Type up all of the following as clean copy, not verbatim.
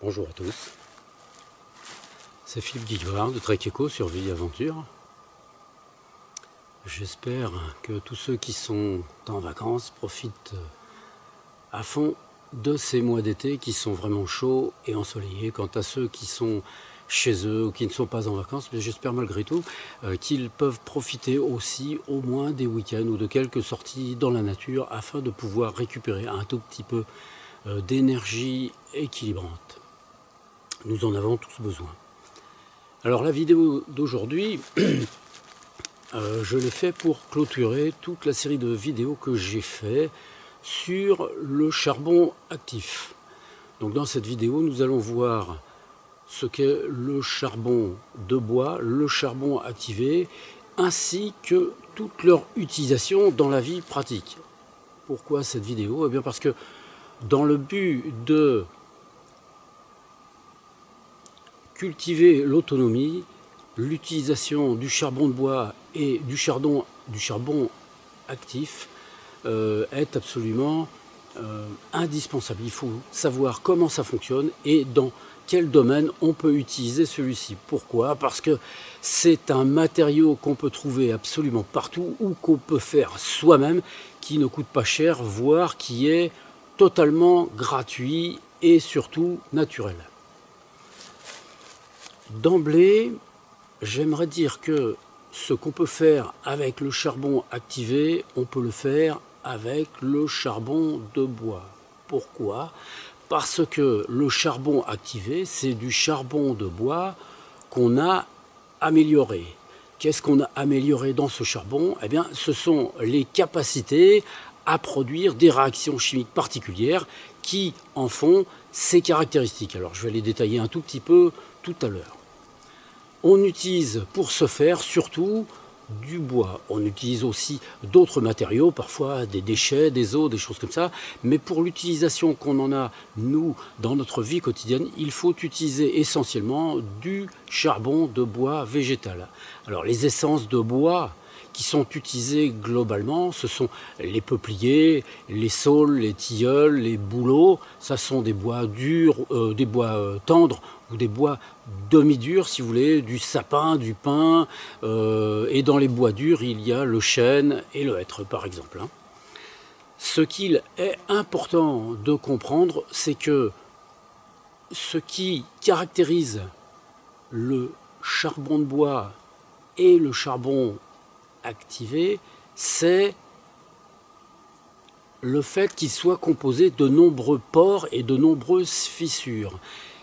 Bonjour à tous, c'est Philippe Guillouard de Trek Eco sur Vie Aventure. J'espère que tous ceux qui sont en vacances profitent à fond de ces mois d'été qui sont vraiment chauds et ensoleillés. Quant à ceux qui sont chez eux ou qui ne sont pas en vacances, mais j'espère malgré tout qu'ils peuvent profiter aussi au moins des week-ends ou de quelques sorties dans la nature afin de pouvoir récupérer un tout petit peu d'énergie équilibrante. Nous en avons tous besoin. Alors la vidéo d'aujourd'hui, je l'ai fait pour clôturer toute la série de vidéos que j'ai fait sur le charbon actif. Donc dans cette vidéo, nous allons voir ce qu'est le charbon de bois, le charbon activé, ainsi que toute leur utilisation dans la vie pratique. Pourquoi cette vidéo? Eh bien parce que dans le but de cultiver l'autonomie, l'utilisation du charbon de bois et du charbon actif est absolument indispensable. Il faut savoir comment ça fonctionne et dans quel domaine on peut utiliser celui-ci. Pourquoi? Parce que c'est un matériau qu'on peut trouver absolument partout ou qu'on peut faire soi-même, qui ne coûte pas cher, voire qui est totalement gratuit et surtout naturel. D'emblée, j'aimerais dire que ce qu'on peut faire avec le charbon activé, on peut le faire avec le charbon de bois. Pourquoi? Parce que le charbon activé, c'est du charbon de bois qu'on a amélioré. Qu'est-ce qu'on a amélioré dans ce charbon? Eh bien, ce sont les capacités à produire des réactions chimiques particulières qui en font ses caractéristiques. Alors, je vais les détailler un tout petit peu tout à l'heure. On utilise pour ce faire surtout du bois. On utilise aussi d'autres matériaux, parfois des déchets, des os, des choses comme ça. Mais pour l'utilisation qu'on en a, nous, dans notre vie quotidienne, il faut utiliser essentiellement du charbon de bois végétal. Alors les essences de bois qui sont utilisées globalement, ce sont les peupliers, les saules, les tilleuls, les bouleaux. Ça sont des bois durs, des bois tendres ou des bois demi-durs, si vous voulez, du sapin, du pin. Et dans les bois durs, il y a le chêne et le hêtre, par exemple. Ce qu'il est important de comprendre, c'est que ce qui caractérise le charbon de bois et le charbon activé, c'est le fait qu'il soit composé de nombreux pores et de nombreuses fissures.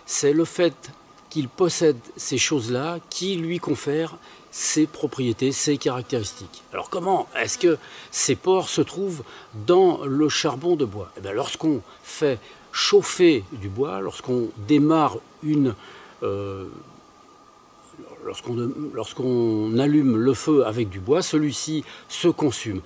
C'est le fait qu'il possède ces choses-là qui lui confèrent ses propriétés, ses caractéristiques. Alors comment est-ce que ces pores se trouvent dans le charbon de bois? Eh bien, lorsqu'on fait chauffer du bois, lorsqu'on démarre lorsqu'on allume le feu avec du bois, celui-ci se consume.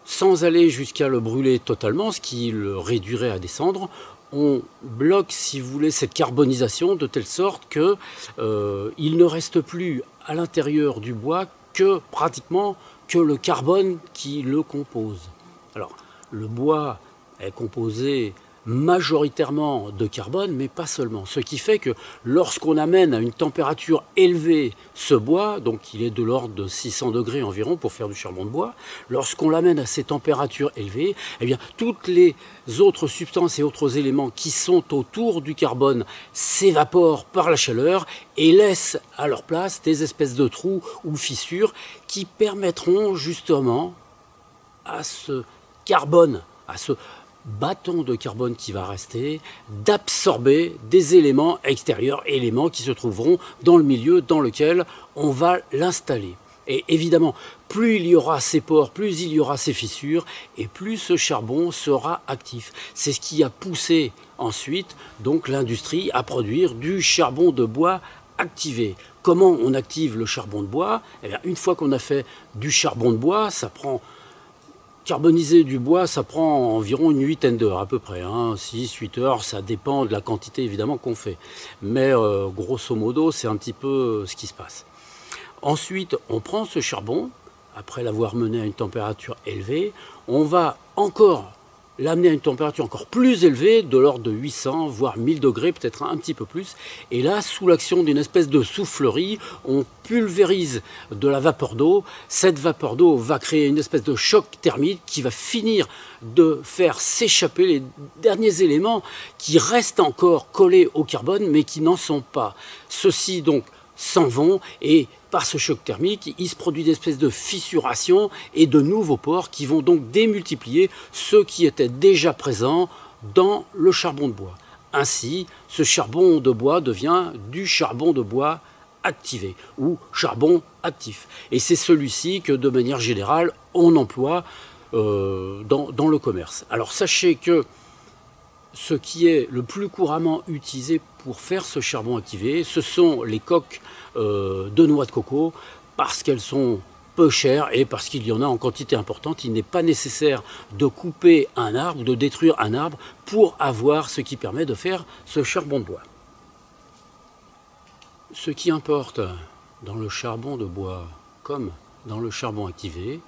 Sans aller jusqu'à le brûler totalement, ce qui le réduirait à des cendres, on bloque, si vous voulez, cette carbonisation de telle sorte que il ne reste plus à l'intérieur du bois que pratiquement que le carbone qui le compose. Alors, le bois est composé majoritairement de carbone, mais pas seulement. Ce qui fait que lorsqu'on amène à une température élevée ce bois, donc il est de l'ordre de 600 degrés environ pour faire du charbon de bois, lorsqu'on l'amène à ces températures élevées, eh bien, toutes les autres substances et autres éléments qui sont autour du carbone s'évaporent par la chaleur et laissent à leur place des espèces de trous ou fissures qui permettront justement à ce carbone, à ce bâton de carbone qui va rester, d'absorber des éléments extérieurs, éléments qui se trouveront dans le milieu dans lequel on va l'installer. Et évidemment, plus il y aura ces pores, plus il y aura ces fissures, et plus ce charbon sera actif. C'est ce qui a poussé ensuite donc l'industrie à produire du charbon de bois activé. Comment on active le charbon de bois? Eh bien, une fois qu'on a fait du charbon de bois, ça prend... Carboniser du bois, ça prend environ une huitaine d'heures à peu près, 6-8 heures, ça dépend de la quantité évidemment qu'on fait. Mais grosso modo, c'est un petit peu ce qui se passe. Ensuite, on prend ce charbon, après l'avoir mené à une température élevée, on va encore l'amener à une température encore plus élevée, de l'ordre de 800, voire 1000 degrés, peut-être un petit peu plus. Et là, sous l'action d'une espèce de soufflerie, on pulvérise de la vapeur d'eau. Cette vapeur d'eau va créer une espèce de choc thermique qui va finir de faire s'échapper les derniers éléments qui restent encore collés au carbone, mais qui n'en sont pas. Ceux-ci, donc, s'en vont et par ce choc thermique, il se produit des espèces de fissuration et de nouveaux pores qui vont donc démultiplier ceux qui étaient déjà présents dans le charbon de bois. Ainsi, ce charbon de bois devient du charbon de bois activé ou charbon actif. Et c'est celui-ci que, de manière générale, on emploie dans le commerce. Alors sachez que ce qui est le plus couramment utilisé pour faire ce charbon activé, ce sont les coques de noix de coco, parce qu'elles sont peu chères et parce qu'il y en a en quantité importante. Il n'est pas nécessaire de couper un arbre ou de détruire un arbre pour avoir ce qui permet de faire ce charbon de bois. Ce qui importe dans le charbon de bois comme dans le charbon activé,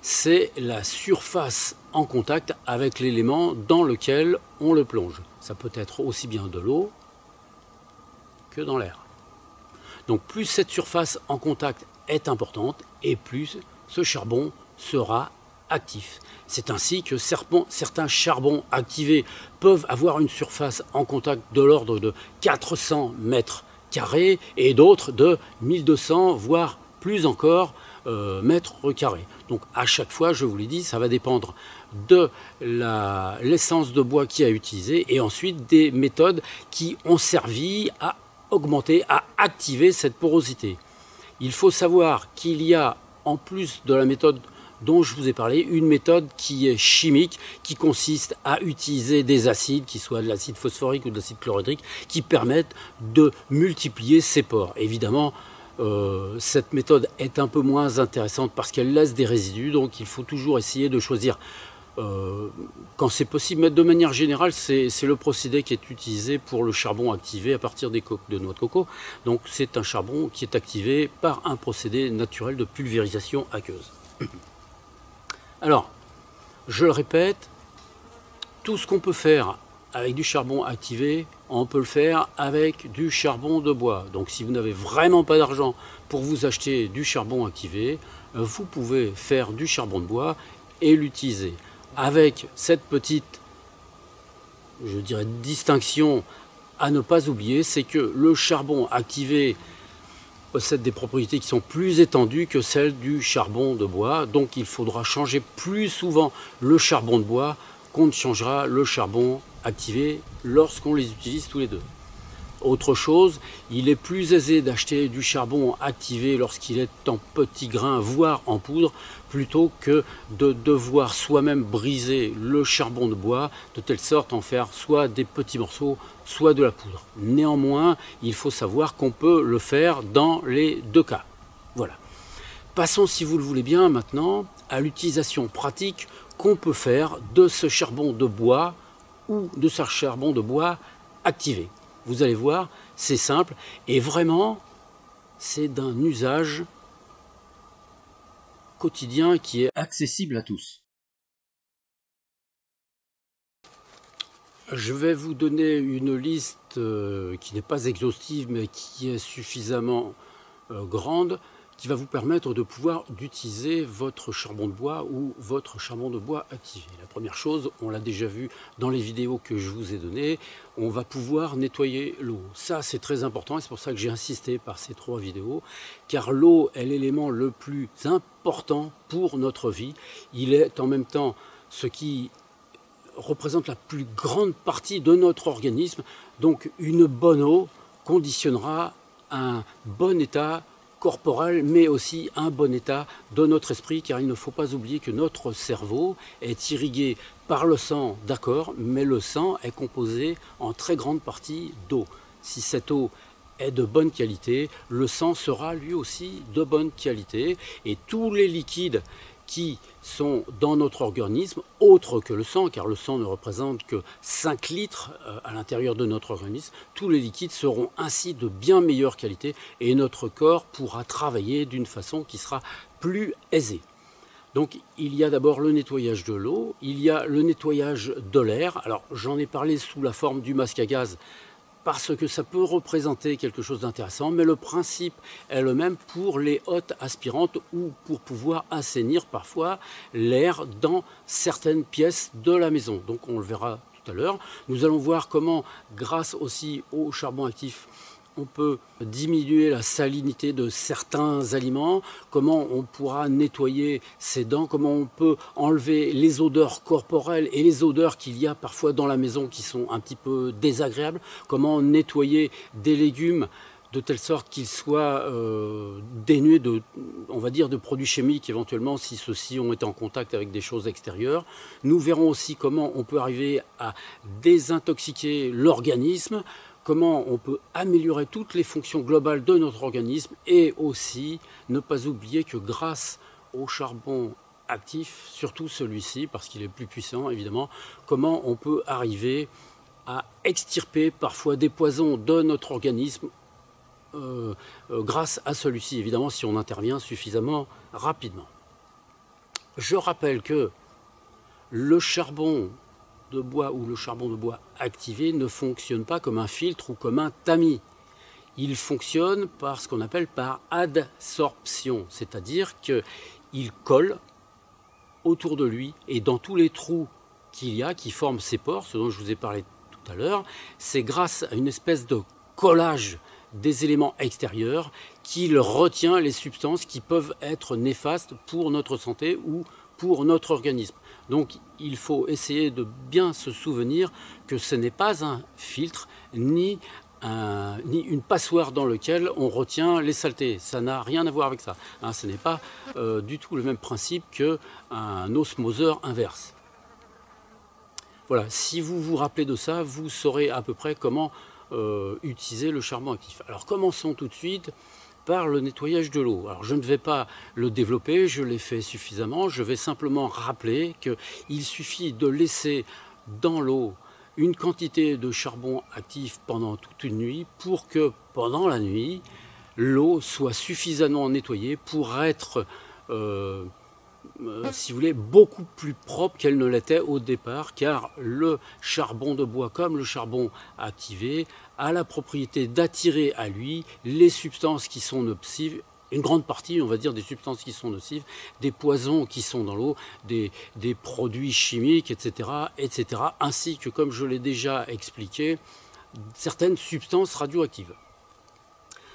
c'est la surface en contact avec l'élément dans lequel on le plonge. Ça peut être aussi bien de l'eau que dans l'air. Donc plus cette surface en contact est importante et plus ce charbon sera actif. C'est ainsi que certains charbons activés peuvent avoir une surface en contact de l'ordre de 400 mètres carrés et d'autres de 1200 voire plus encore mètres carrés. Donc à chaque fois, je vous l'ai dit, ça va dépendre de l'essence de bois qui a utilisé et ensuite des méthodes qui ont servi à augmenter, à activer cette porosité. Il faut savoir qu'il y a, en plus de la méthode dont je vous ai parlé, une méthode qui est chimique, qui consiste à utiliser des acides, qui soient de l'acide phosphorique ou de l'acide chlorhydrique, qui permettent de multiplier ces pores. Évidemment, cette méthode est un peu moins intéressante parce qu'elle laisse des résidus, donc il faut toujours essayer de choisir quand c'est possible, mais de manière générale, c'est le procédé qui est utilisé pour le charbon activé à partir des coques de noix de coco. Donc c'est un charbon qui est activé par un procédé naturel de pulvérisation aqueuse. Alors, je le répète, tout ce qu'on peut faire avec du charbon activé, on peut le faire avec du charbon de bois. Donc si vous n'avez vraiment pas d'argent pour vous acheter du charbon activé, vous pouvez faire du charbon de bois et l'utiliser. Avec cette petite, je dirais, distinction à ne pas oublier, c'est que le charbon activé possède des propriétés qui sont plus étendues que celles du charbon de bois. Donc il faudra changer plus souvent le charbon de bois qu'on ne changera le charbon activé lorsqu'on les utilise tous les deux. Autre chose, il est plus aisé d'acheter du charbon activé lorsqu'il est en petits grains, voire en poudre, plutôt que de devoir soi-même briser le charbon de bois, de telle sorte en faire soit des petits morceaux, soit de la poudre. Néanmoins, il faut savoir qu'on peut le faire dans les deux cas. Voilà. Passons, si vous le voulez bien, maintenant à l'utilisation pratique qu'on peut faire de ce charbon de bois ou de ce charbon de bois activé. Vous allez voir, c'est simple et vraiment, c'est d'un usage quotidien qui est accessible à tous. Je vais vous donner une liste qui n'est pas exhaustive mais qui est suffisamment grande, qui va vous permettre de pouvoir d'utiliser votre charbon de bois ou votre charbon de bois activé. La première chose, on l'a déjà vu dans les vidéos que je vous ai données, on va pouvoir nettoyer l'eau. Ça, c'est très important et c'est pour ça que j'ai insisté par ces 3 vidéos, car l'eau est l'élément le plus important pour notre vie. Il est en même temps ce qui représente la plus grande partie de notre organisme. Donc une bonne eau conditionnera un bon état corporel, mais aussi un bon état de notre esprit, car il ne faut pas oublier que notre cerveau est irrigué par le sang, d'accord, mais le sang est composé en très grande partie d'eau. Si cette eau est de bonne qualité, le sang sera lui aussi de bonne qualité, et tous les liquides qui sont dans notre organisme, autres que le sang, car le sang ne représente que 5 litres à l'intérieur de notre organisme, tous les liquides seront ainsi de bien meilleure qualité et notre corps pourra travailler d'une façon qui sera plus aisée. Donc il y a d'abord le nettoyage de l'eau, il y a le nettoyage de l'air. Alors j'en ai parlé sous la forme du masque à gaz parce que ça peut représenter quelque chose d'intéressant, mais le principe est le même pour les hottes aspirantes ou pour pouvoir assainir parfois l'air dans certaines pièces de la maison. Donc on le verra tout à l'heure. Nous allons voir comment, grâce aussi au charbon actif, on peut diminuer la salinité de certains aliments, comment on pourra nettoyer ses dents, comment on peut enlever les odeurs corporelles et les odeurs qu'il y a parfois dans la maison qui sont un petit peu désagréables, comment nettoyer des légumes de telle sorte qu'ils soient dénués de, on va dire, de produits chimiques éventuellement si ceux-ci ont été en contact avec des choses extérieures. Nous verrons aussi comment on peut arriver à désintoxiquer l'organisme, comment on peut améliorer toutes les fonctions globales de notre organisme et aussi ne pas oublier que grâce au charbon actif, surtout celui-ci parce qu'il est plus puissant évidemment, comment on peut arriver à extirper parfois des poisons de notre organisme grâce à celui-ci, évidemment si on intervient suffisamment rapidement. Je rappelle que le charbon de bois ou le charbon de bois activé ne fonctionne pas comme un filtre ou comme un tamis. Il fonctionne par ce qu'on appelle par adsorption, c'est-à-dire qu'il colle autour de lui et dans tous les trous qu'il y a qui forment ces pores, ce dont je vous ai parlé tout à l'heure, c'est grâce à une espèce de collage des éléments extérieurs qu'il retient les substances qui peuvent être néfastes pour notre santé ou pour notre organisme. Donc il faut essayer de bien se souvenir que ce n'est pas un filtre ni une passoire dans laquelle on retient les saletés. Ça n'a rien à voir avec ça. Hein, ce n'est pas du tout le même principe qu'un osmoseur inverse. Voilà, si vous vous rappelez de ça, vous saurez à peu près comment utiliser le charbon actif. Alors commençons tout de suite par le nettoyage de l'eau. Alors je ne vais pas le développer, je l'ai fait suffisamment, je vais simplement rappeler qu'il suffit de laisser dans l'eau une quantité de charbon actif pendant toute une nuit pour que pendant la nuit, l'eau soit suffisamment nettoyée pour être, si vous voulez, beaucoup plus propre qu'elle ne l'était au départ, car le charbon de bois comme le charbon activé a la propriété d'attirer à lui les substances qui sont nocives, une grande partie, on va dire, des substances qui sont nocives, des poisons qui sont dans l'eau, des produits chimiques, etc., etc., ainsi que, comme je l'ai déjà expliqué, certaines substances radioactives.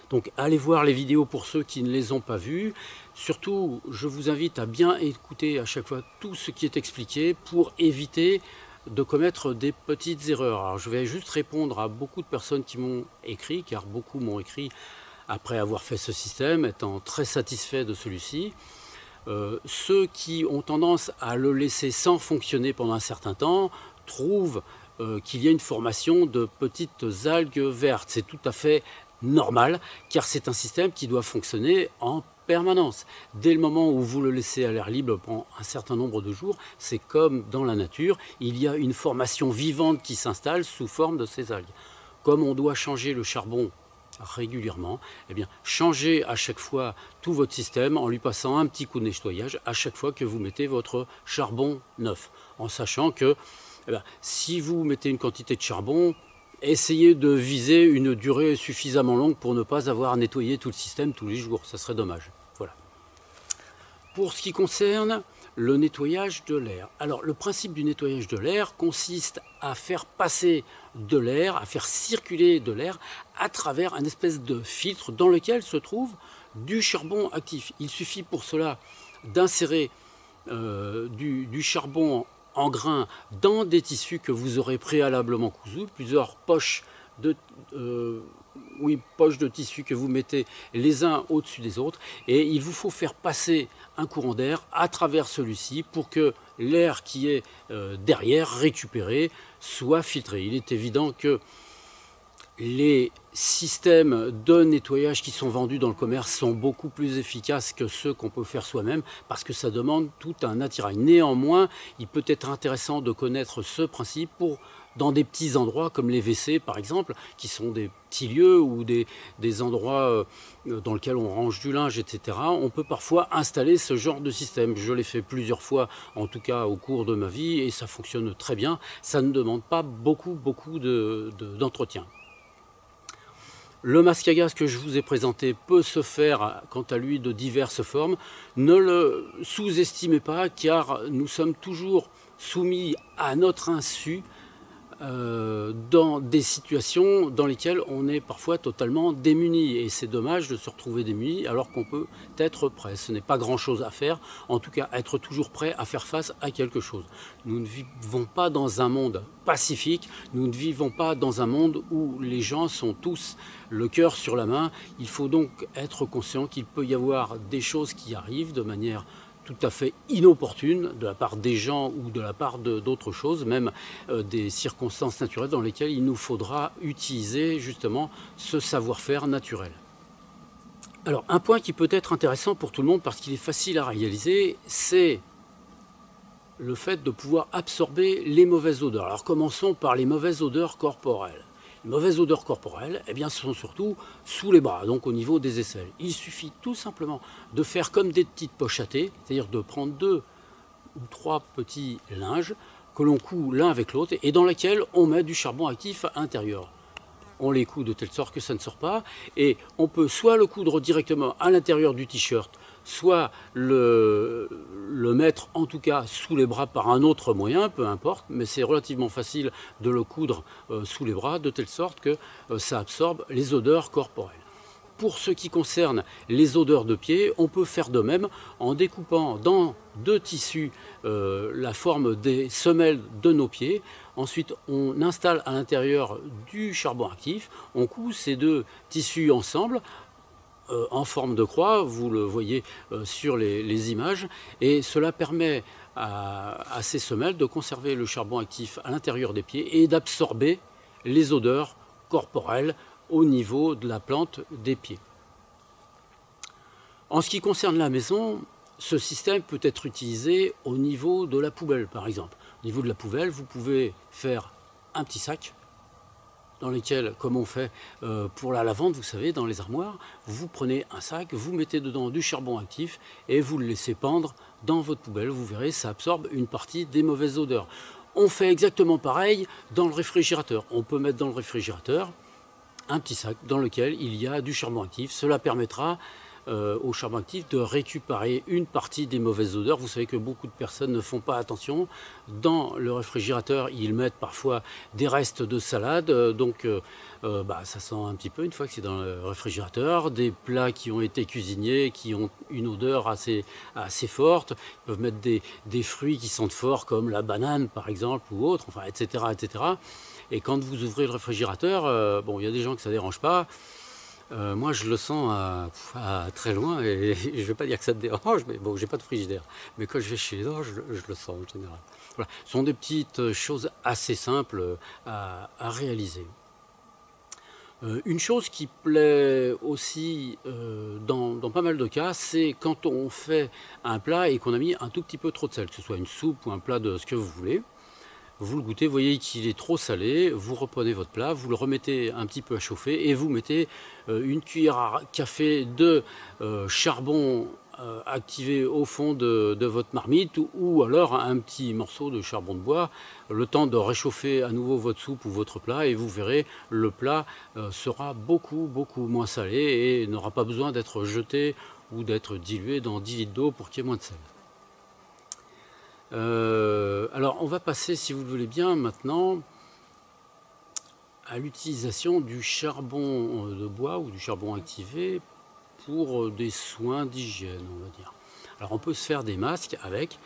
Donc allez voir les vidéos pour ceux qui ne les ont pas vues. Surtout, je vous invite à bien écouter à chaque fois tout ce qui est expliqué pour éviter de commettre des petites erreurs. Alors je vais juste répondre à beaucoup de personnes qui m'ont écrit, car beaucoup m'ont écrit après avoir fait ce système, étant très satisfait de celui-ci. Ceux qui ont tendance à le laisser sans fonctionner pendant un certain temps trouvent qu'il y a une formation de petites algues vertes. C'est tout à fait normal, car c'est un système qui doit fonctionner en permanence. Dès le moment où vous le laissez à l'air libre pendant un certain nombre de jours, c'est comme dans la nature, il y a une formation vivante qui s'installe sous forme de ces algues. Comme on doit changer le charbon régulièrement, eh bien, changez à chaque fois tout votre système en lui passant un petit coup de nettoyage à chaque fois que vous mettez votre charbon neuf, en sachant que si vous mettez une quantité de charbon, essayez de viser une durée suffisamment longue pour ne pas avoir à nettoyer tout le système tous les jours, ça serait dommage. Voilà. Pour ce qui concerne le nettoyage de l'air. Alors le principe du nettoyage de l'air consiste à faire passer de l'air, à faire circuler de l'air à travers un espèce de filtre dans lequel se trouve du charbon actif. Il suffit pour cela d'insérer du charbon en grains dans des tissus que vous aurez préalablement cousus, plusieurs poches de tissu que vous mettez les uns au-dessus des autres, et il vous faut faire passer un courant d'air à travers celui-ci pour que l'air qui est derrière récupéré soit filtré. Il est évident que Les systèmes de nettoyage qui sont vendus dans le commerce sont beaucoup plus efficaces que ceux qu'on peut faire soi-même parce que ça demande tout un attirail. Néanmoins, il peut être intéressant de connaître ce principe dans des petits endroits comme les WC par exemple, qui sont des petits lieux ou des endroits dans lesquels on range du linge, etc. On peut parfois installer ce genre de système. Je l'ai fait plusieurs fois, en tout cas au cours de ma vie, et ça fonctionne très bien. Ça ne demande pas beaucoup d'entretien. Le masque à gaz que je vous ai présenté peut se faire, quant à lui, de diverses formes. Ne le sous-estimez pas, car nous sommes toujours soumis à notre insu dans des situations dans lesquelles on est parfois totalement démuni. Et c'est dommage de se retrouver démuni alors qu'on peut être prêt. Ce n'est pas grand-chose à faire, en tout cas être toujours prêt à faire face à quelque chose. Nous ne vivons pas dans un monde pacifique, nous ne vivons pas dans un monde où les gens sont tous le cœur sur la main. Il faut donc être conscient qu'il peut y avoir des choses qui arrivent de manière tout à fait inopportune de la part des gens ou de la part d'autres choses, même des circonstances naturelles dans lesquelles il nous faudra utiliser justement ce savoir-faire naturel. Alors un point qui peut être intéressant pour tout le monde parce qu'il est facile à réaliser, c'est le fait de pouvoir absorber les mauvaises odeurs. Alors commençons par les mauvaises odeurs corporelles. Les mauvaises odeurs corporelles, eh bien, ce sont surtout sous les bras, donc au niveau des aisselles. Il suffit tout simplement de faire comme des petites poches à thé, c'est-à-dire de prendre 2 ou 3 petits linges que l'on coud l'un avec l'autre et dans lesquels on met du charbon actif intérieur. On les coud de telle sorte que ça ne sort pas et on peut soit le coudre directement à l'intérieur du t-shirt, soit le mettre en tout cas sous les bras par un autre moyen, peu importe, mais c'est relativement facile de le coudre sous les bras de telle sorte que ça absorbe les odeurs corporelles. Pour ce qui concerne les odeurs de pied, on peut faire de même en découpant dans 2 tissus la forme des semelles de nos pieds. Ensuite, on installe à l'intérieur du charbon actif, on coud ces 2 tissus ensemble, en forme de croix, vous le voyez sur les images, et cela permet à ces semelles de conserver le charbon actif à l'intérieur des pieds et d'absorber les odeurs corporelles au niveau de la plante des pieds. En ce qui concerne la maison, ce système peut être utilisé au niveau de la poubelle par exemple. Au niveau de la poubelle, vous pouvez faire un petit sac dans lesquels, comme on fait pour la lavande, vous savez, dans les armoires, vous prenez un sac, vous mettez dedans du charbon actif et vous le laissez pendre dans votre poubelle. Vous verrez, ça absorbe une partie des mauvaises odeurs. On fait exactement pareil dans le réfrigérateur. On peut mettre dans le réfrigérateur un petit sac dans lequel il y a du charbon actif. Cela permettra au charbon actif de récupérer une partie des mauvaises odeurs. Vous savez que beaucoup de personnes ne font pas attention. Dans le réfrigérateur, ils mettent parfois des restes de salade, donc ça sent un petit peu une fois que c'est dans le réfrigérateur. Des plats qui ont été cuisinés, qui ont une odeur assez forte. Ils peuvent mettre des fruits qui sentent fort, comme la banane par exemple, ou autre, enfin, etc., etc. Et quand vous ouvrez le réfrigérateur, bon, il y a des gens que ça ne dérange pas. Moi, je le sens à très loin et je ne vais pas dire que ça te dérange, mais bon, j'ai pas de frigidaire. Mais quand je vais chez les gens, je le sens en général. Voilà. Ce sont des petites choses assez simples à réaliser. Une chose qui plaît aussi dans pas mal de cas, c'est quand on fait un plat et qu'on a mis un tout petit peu trop de sel, que ce soit une soupe ou un plat de ce que vous voulez. Vous le goûtez, vous voyez qu'il est trop salé, vous reprenez votre plat, vous le remettez un petit peu à chauffer et vous mettez une cuillère à café de charbon activé au fond de votre marmite ou alors un petit morceau de charbon de bois, le temps de réchauffer à nouveau votre soupe ou votre plat et vous verrez, le plat sera beaucoup moins salé et n'aura pas besoin d'être jeté ou d'être dilué dans 10 litres d'eau pour qu'il y ait moins de sel. Alors on va passer, si vous le voulez bien, maintenant à l'utilisation du charbon de bois ou du charbon activé pour des soins d'hygiène, on va dire. Alors on peut se faire des masques avec.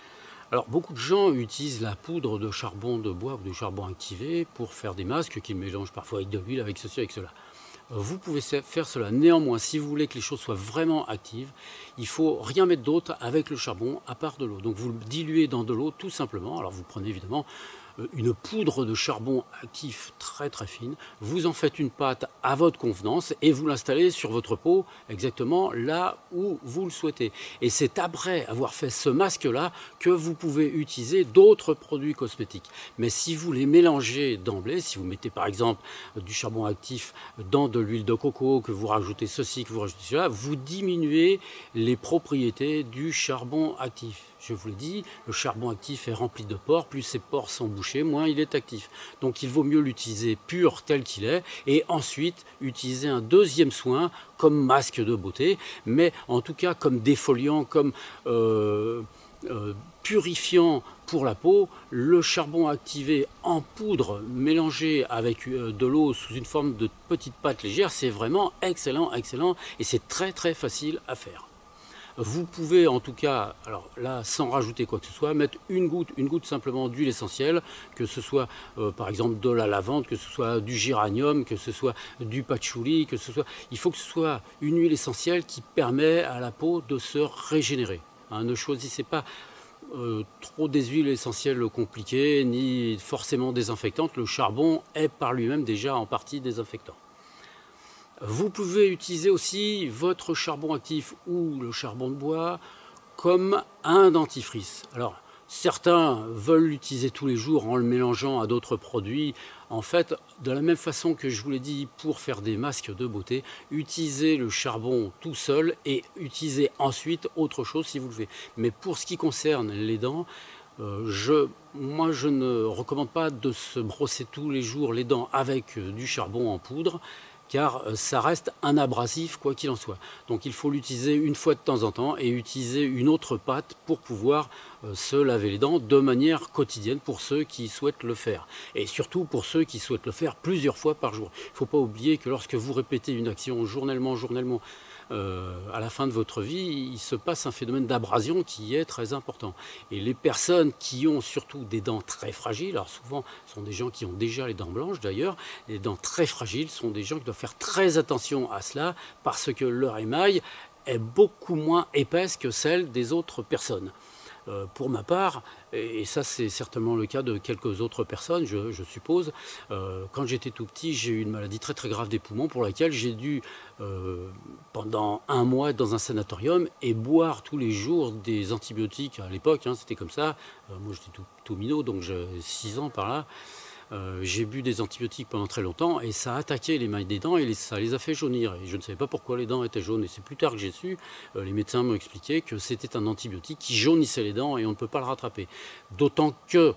Alors beaucoup de gens utilisent la poudre de charbon de bois ou de charbon activé pour faire des masques qu'ils mélangent parfois avec de l'huile, avec ceci, avec cela. Vous pouvez faire cela. Néanmoins, si vous voulez que les choses soient vraiment actives, il ne faut rien mettre d'autre avec le charbon à part de l'eau. Donc vous le diluez dans de l'eau tout simplement. Alors vous prenez évidemment une poudre de charbon actif très très fine. Vous en faites une pâte à votre convenance et vous l'installez sur votre peau exactement là où vous le souhaitez. Et c'est après avoir fait ce masque-là que vous pouvez utiliser d'autres produits cosmétiques. Mais si vous les mélangez d'emblée, si vous mettez par exemple du charbon actif dans de l'huile de coco, que vous rajoutez ceci, que vous rajoutez cela, vous diminuez les propriétés du charbon actif. Je vous l'ai dit, le charbon actif est rempli de pores, plus ces pores sont bouchés, moins il est actif. Donc il vaut mieux l'utiliser pur tel qu'il est et ensuite utiliser un deuxième soin comme masque de beauté, mais en tout cas comme défoliant, comme purifiant pour la peau. Le charbon activé en poudre mélangé avec de l'eau sous une forme de petite pâte légère, c'est vraiment excellent, excellent et c'est très très facile à faire. Vous pouvez en tout cas, alors là sans rajouter quoi que ce soit, mettre une goutte simplement d'huile essentielle, que ce soit par exemple de la lavande, que ce soit du géranium, que ce soit du patchouli, que ce soit... Il faut que ce soit une huile essentielle qui permet à la peau de se régénérer. Hein, ne choisissez pas trop des huiles essentielles compliquées, ni forcément désinfectantes. Le charbon est par lui-même déjà en partie désinfectant. Vous pouvez utiliser aussi votre charbon actif ou le charbon de bois comme un dentifrice. Alors, certains veulent l'utiliser tous les jours en le mélangeant à d'autres produits. En fait, de la même façon que je vous l'ai dit pour faire des masques de beauté, utilisez le charbon tout seul et utilisez ensuite autre chose si vous le faites. Mais pour ce qui concerne les dents, moi je ne recommande pas de se brosser tous les jours les dents avec du charbon en poudre, car ça reste un abrasif quoi qu'il en soit. Donc il faut l'utiliser une fois de temps en temps et utiliser une autre pâte pour pouvoir se laver les dents de manière quotidienne pour ceux qui souhaitent le faire. Et surtout pour ceux qui souhaitent le faire plusieurs fois par jour. Il ne faut pas oublier que lorsque vous répétez une action journellement, à la fin de votre vie, il se passe un phénomène d'abrasion qui est très important. Et les personnes qui ont surtout des dents très fragiles, alors souvent ce sont des gens qui ont déjà les dents blanches d'ailleurs, les dents très fragiles sont des gens qui doivent faire très attention à cela parce que leur émail est beaucoup moins épaisse que celle des autres personnes. Pour ma part, et ça c'est certainement le cas de quelques autres personnes, je suppose, quand j'étais tout petit, j'ai eu une maladie très très grave des poumons pour laquelle j'ai dû, pendant un mois, être dans un sanatorium et boire tous les jours des antibiotiques. À l'époque, hein, c'était comme ça. Moi j'étais tout minot, donc j'ai 6 ans par là. J'ai bu des antibiotiques pendant très longtemps et ça a attaqué l'émail des dents et ça les a fait jaunir. Et je ne savais pas pourquoi les dents étaient jaunes. Et c'est plus tard que j'ai su, les médecins m'ont expliqué que c'était un antibiotique qui jaunissait les dents et on ne peut pas le rattraper. D'autant que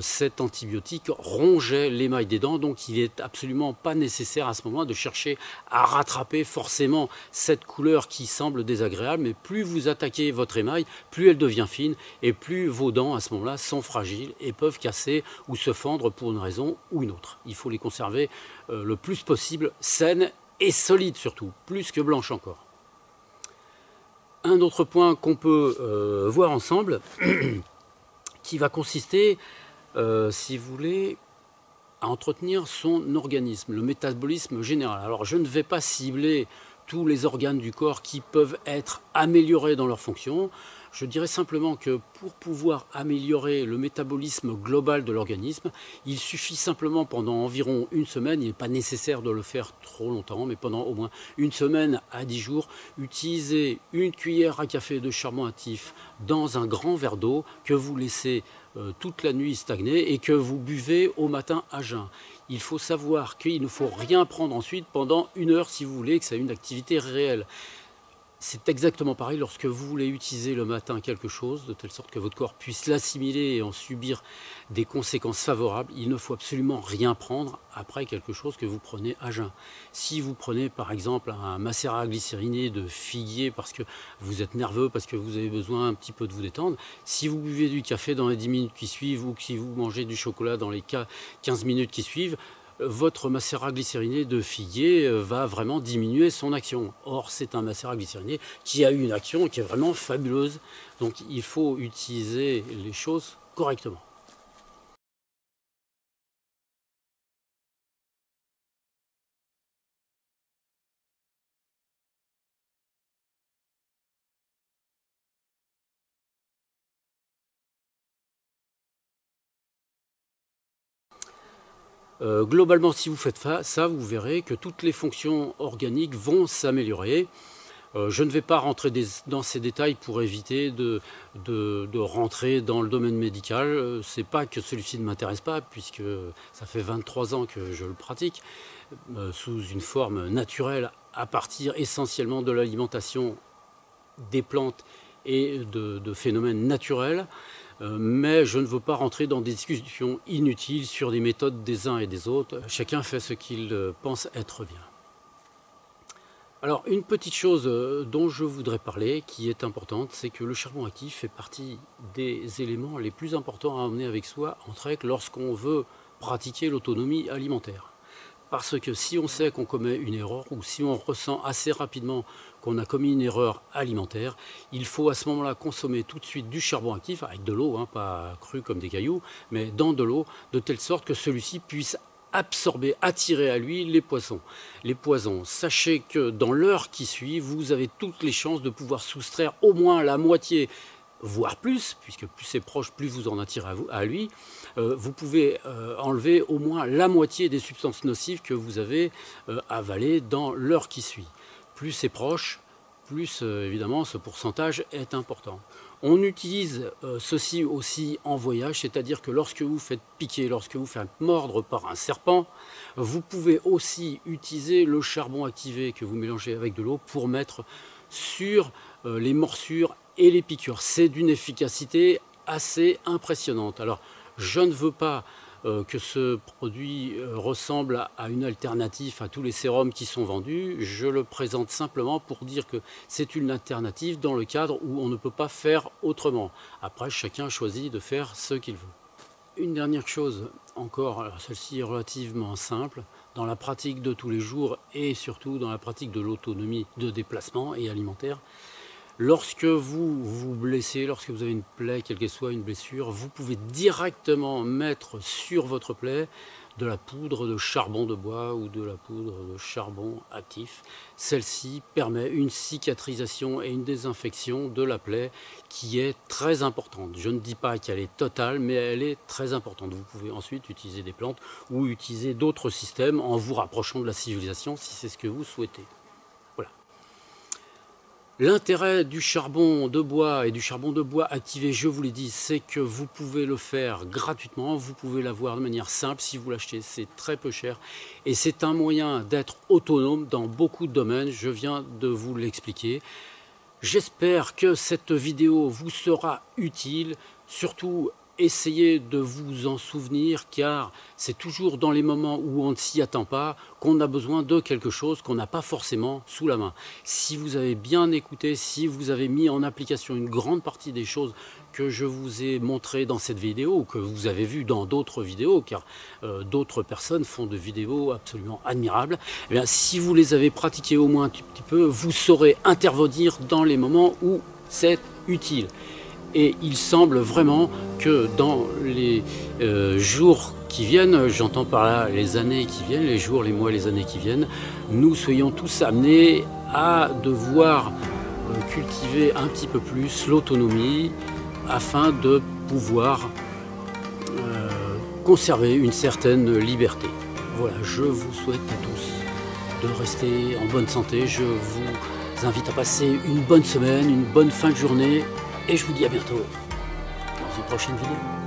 cet antibiotique rongeait l'émail des dents, donc il n'est absolument pas nécessaire à ce moment de chercher à rattraper forcément cette couleur qui semble désagréable. Mais plus vous attaquez votre émail, plus elle devient fine et plus vos dents à ce moment-là sont fragiles et peuvent casser ou se fendre pour une raison ou une autre. Il faut les conserver le plus possible saines et solides surtout, plus que blanches encore. Un autre point qu'on peut voir ensemble, qui va consister, si vous voulez, à entretenir son organisme, le métabolisme général. Alors je ne vais pas cibler tous les organes du corps qui peuvent être améliorés dans leur fonction. Je dirais simplement que pour pouvoir améliorer le métabolisme global de l'organisme, il suffit simplement pendant environ une semaine, il n'est pas nécessaire de le faire trop longtemps, mais pendant au moins une semaine à 10 jours, utiliser une cuillère à café de charbon actif dans un grand verre d'eau que vous laissez toute la nuit stagner et que vous buvez au matin à jeun. Il faut savoir qu'il ne faut rien prendre ensuite pendant une heure si vous voulez que ça ait une activité réelle. C'est exactement pareil lorsque vous voulez utiliser le matin quelque chose, de telle sorte que votre corps puisse l'assimiler et en subir des conséquences favorables. Il ne faut absolument rien prendre après quelque chose que vous prenez à jeun. Si vous prenez par exemple un macérat glycériné de figuier parce que vous êtes nerveux, parce que vous avez besoin un petit peu de vous détendre, si vous buvez du café dans les 10 minutes qui suivent ou si vous mangez du chocolat dans les 15 minutes qui suivent, votre macérat glycériné de figuier va vraiment diminuer son action. Or, c'est un macérat glycériné qui a eu une action qui est vraiment fabuleuse. Donc, il faut utiliser les choses correctement. Globalement, si vous faites ça, vous verrez que toutes les fonctions organiques vont s'améliorer. Je ne vais pas rentrer dans ces détails pour éviter de rentrer dans le domaine médical. C'est pas que celui-ci ne m'intéresse pas, puisque ça fait 23 ans que je le pratique, sous une forme naturelle, à partir essentiellement de l'alimentation des plantes et de phénomènes naturels. Mais je ne veux pas rentrer dans des discussions inutiles sur les méthodes des uns et des autres. Chacun fait ce qu'il pense être bien. Alors, une petite chose dont je voudrais parler, qui est importante, c'est que le charbon actif fait partie des éléments les plus importants à emmener avec soi en trek lorsqu'on veut pratiquer l'autonomie alimentaire. Parce que si on sait qu'on commet une erreur, ou si on ressent assez rapidement qu'on a commis une erreur alimentaire, il faut à ce moment-là consommer tout de suite du charbon actif, avec de l'eau, pas cru comme des cailloux, mais dans de l'eau, de telle sorte que celui-ci puisse absorber, attirer à lui les poissons. Les poisons, sachez que dans l'heure qui suit, vous avez toutes les chances de pouvoir soustraire au moins la moitié, voire plus, puisque plus c'est proche, plus vous en attirez à lui. Vous pouvez enlever au moins la moitié des substances nocives que vous avez avalées dans l'heure qui suit. Plus c'est proche, plus évidemment ce pourcentage est important. On utilise ceci aussi en voyage, c'est-à-dire que lorsque vous faites piquer, lorsque vous faites mordre par un serpent, vous pouvez aussi utiliser le charbon activé que vous mélangez avec de l'eau pour mettre sur les morsures et les piqûres. C'est d'une efficacité assez impressionnante. Alors, je ne veux pas que ce produit ressemble à une alternative à tous les sérums qui sont vendus. Je le présente simplement pour dire que c'est une alternative dans le cadre où on ne peut pas faire autrement. Après, chacun choisit de faire ce qu'il veut. Une dernière chose encore, celle-ci est relativement simple, dans la pratique de tous les jours et surtout dans la pratique de l'autonomie de déplacement et alimentaire. Lorsque vous vous blessez, lorsque vous avez une plaie, quelle qu'elle soit, une blessure, vous pouvez directement mettre sur votre plaie de la poudre de charbon de bois ou de la poudre de charbon actif. Celle-ci permet une cicatrisation et une désinfection de la plaie qui est très importante. Je ne dis pas qu'elle est totale, mais elle est très importante. Vous pouvez ensuite utiliser des plantes ou utiliser d'autres systèmes en vous rapprochant de la civilisation si c'est ce que vous souhaitez. L'intérêt du charbon de bois et du charbon de bois activé, je vous l'ai dit, c'est que vous pouvez le faire gratuitement, vous pouvez l'avoir de manière simple si vous l'achetez, c'est très peu cher et c'est un moyen d'être autonome dans beaucoup de domaines, je viens de vous l'expliquer. J'espère que cette vidéo vous sera utile, surtout essayez de vous en souvenir car c'est toujours dans les moments où on ne s'y attend pas qu'on a besoin de quelque chose qu'on n'a pas forcément sous la main. Si vous avez bien écouté, si vous avez mis en application une grande partie des choses que je vous ai montrées dans cette vidéo ou que vous avez vues dans d'autres vidéos, car d'autres personnes font de vidéos absolument admirables, eh bien, si vous les avez pratiquées au moins un petit peu, vous saurez intervenir dans les moments où c'est utile. Et il semble vraiment que dans les jours qui viennent, j'entends par là les années qui viennent, les jours, les mois, les années qui viennent, nous soyons tous amenés à devoir cultiver un petit peu plus l'autonomie afin de pouvoir conserver une certaine liberté. Voilà, je vous souhaite à tous de rester en bonne santé. Je vous invite à passer une bonne semaine, une bonne fin de journée. Et je vous dis à bientôt dans une prochaine vidéo.